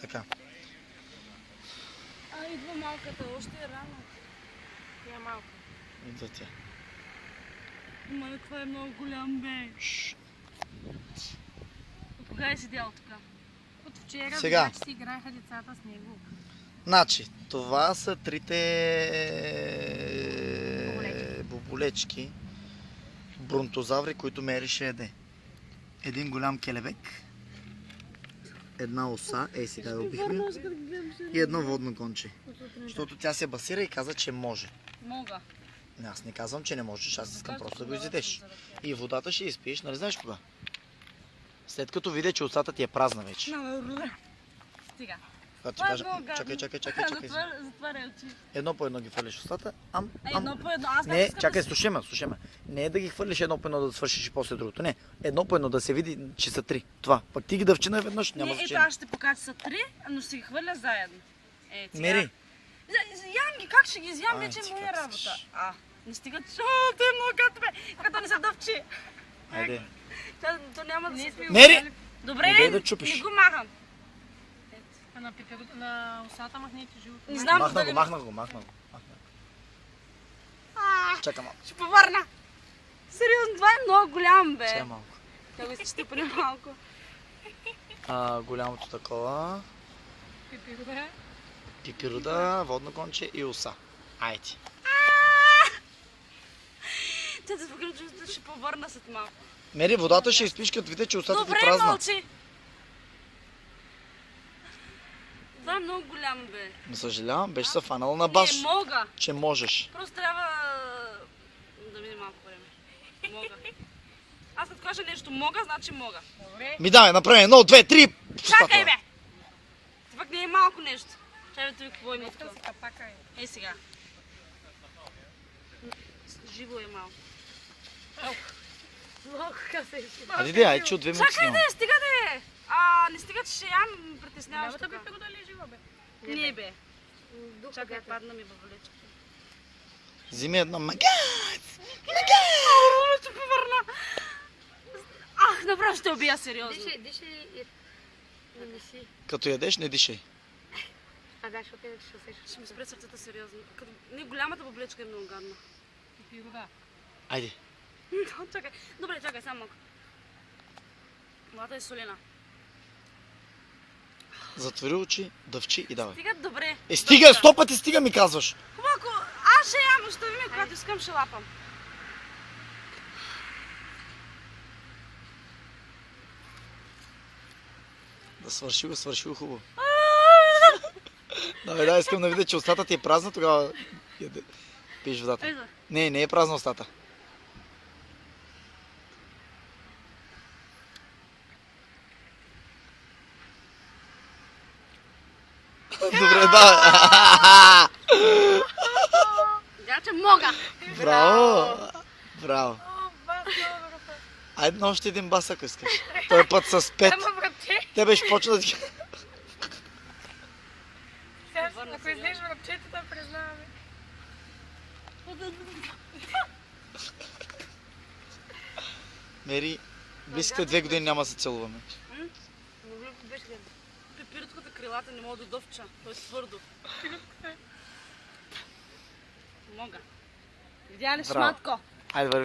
Така. Идва малката, още е рано. Тя е малко. Идва тя. Ма, това е много голям, бе. Кога е седял така? От вчера Сега. видях, че си играеха децата с него. Значи, това са трите боболечки, бронтозаври, които Мери ще яде. Един голям келебек, една оса, сега я убихме, и едно водно конче. Защото тя се басира и каза, че може. Мога. Не, аз не казвам, че не можеш, аз искам просто да го изядеш. И водата ще изпиеш, нали знаеш кога? След като видя, че устата ти е празна вече. Стига. Когато ти Това е кажа, много гадно. чакай. Затваряй очи. Едно по едно ги хвърляш в устата. Едно по едно. Аз Не, искам чакай, да... слушай ме. Не е да ги хвърлиш едно по едно да свършиш и после другото. Не, едно по едно да се види, че са три. Това. Пък ти ги дъвчина веднъж, няма Не, ето значение. аз ще покажа, че са три, но ще ги хвърля заедно. Сега. Мери. Ям ги, как ще ги изям, Ай, вече ти е моя как работа. искаш. Не стига, че той е много гадно, бе, като не се дъвчи. Айде. То няма да се... Мери! Добре, Не дай да чупиш. не го махам. А на усата махнете живото. Не знам Махна дали... го. А, Чакай малко. Ще повърна. Сериозно, това е много голям, бе. Чакай малко. Да го изчистя малко. Голямото такова. Пипируда. Пипируда, водно конче и оса. Айде. Те да покажа, че ще повърна след малко. Мери, водата ще изпиш, като видя, че устата ти Добре, празна. мълчи. Това е много голям, бе. Не съжалявам, беше се фанала на баш, Не, мога. че можеш. Просто трябва да мине малко време. Мога. Аз като кажа нещо мога, значи мога. Добре. Ми давай, направи едно, две, три. в устата. Чакай, бе! Това пък не е малко нещо. Чай, бе, той какво има Иска тук? с капака. Ей сега. Живо е малко. Много късеш. Айде, чу 2 минути Чакай снимам. да, стига да е. Не стига, че ще ям, притесняваш Лявата тук. пипируда ли е жива, бе? Не, бе. Духа Чакай, бе. падна ми във валечката. Вземи едно магат. Ще повърна. Направо ще убия, сериозно. Дишай. Не мисли. Като ядеш, не дишай. Да, защото ще усещаш. Ще ми спре сърцата сериозно. Не, голямата баблечка е много гадна. Пипируда. Айде. Чакай. Добре, чакай, само малко. Водата е солена. Затвори очи, дъвчи и давай. Стига добре. Стига, 100 пъти стига ми казваш. Хубаво, аз ще ям, ще видим, когато искам, ще лапам. Да свърши го хубаво. Давай, искам да видя, че устата ти е празна, тогава пиеш водата. Ей, да. Не е празна устата. Добре, да. Видя, че мога. Браво. Айде на още един бас, ако искаш. Той път с 5. Ама, брате, Те беше почна да ти... сега, ако излезеш връбчетата, признаваме. Мери, близките 2 години няма да се целуваме. Пипиротката крилата не мога да дъвча. То е твърдо. Мога. Видя ли, Браво. шматко? Айде, върви.